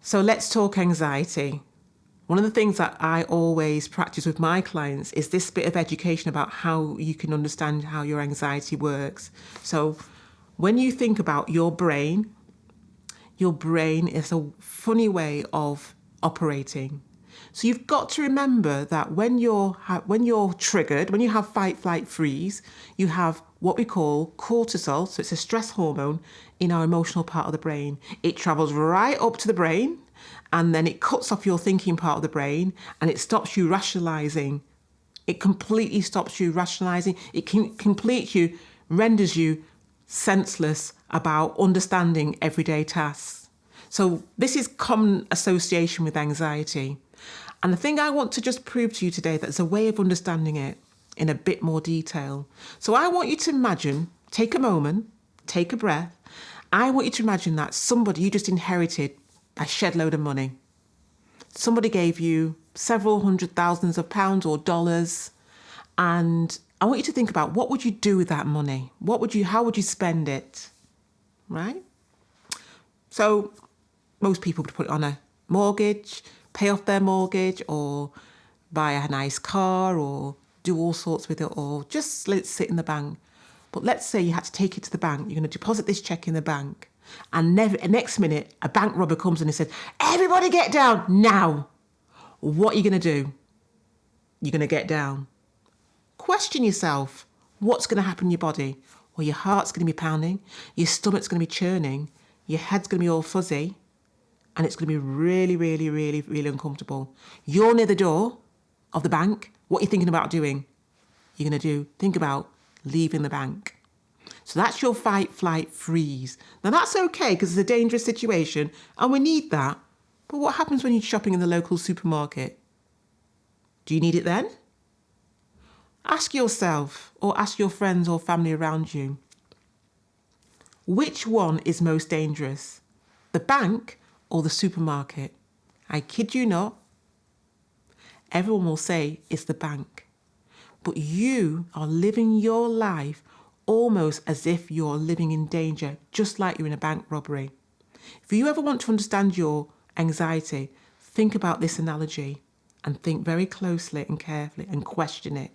So let's talk anxiety. One of the things that I always practice with my clients is this bit of education about how you can understand how your anxiety works. So when you think about your brain is a funny way of operating. So you've got to remember that when you're triggered, when you have fight, flight, freeze, you have what we call cortisol. So it's a stress hormone in our emotional part of the brain. It travels right up to the brain and then it cuts off your thinking part of the brain and it stops you rationalizing. It completely stops you rationalizing. It renders you senseless about understanding everyday tasks. So this is common association with anxiety. And the thing I want to just prove to you today, that there's a way of understanding it in a bit more detail. So I want you to imagine, take a moment, take a breath. I want you to imagine that somebody you just inherited a shed load of money. Somebody gave you several hundred thousands of pounds or dollars. And I want you to think about, what would you do with that money? How would you spend it? Right? So most people would put it on a mortgage, pay off their mortgage, or buy a nice car, or do all sorts with it, or just let it sit in the bank. But let's say you had to take it to the bank. You're going to deposit this check in the bank. And next minute, a bank robber comes in and says, everybody get down now. What are you going to do? You're going to get down. Question yourself, what's going to happen in your body? Well, your heart's going to be pounding, your stomach's going to be churning, your head's going to be all fuzzy, and it's going to be really, really, really, really uncomfortable. You're near the door of the bank. What are you thinking about doing? Think about leaving the bank. So that's your fight, flight, freeze. Now that's okay because it's a dangerous situation and we need that. But what happens when you're shopping in the local supermarket? Do you need it then? Ask yourself, or ask your friends or family around you, which one is most dangerous? The bank or the supermarket? I kid you not. Everyone will say it's the bank. But you are living your life almost as if you're living in danger, just like you're in a bank robbery. If you ever want to understand your anxiety, think about this analogy and think very closely and carefully and question it.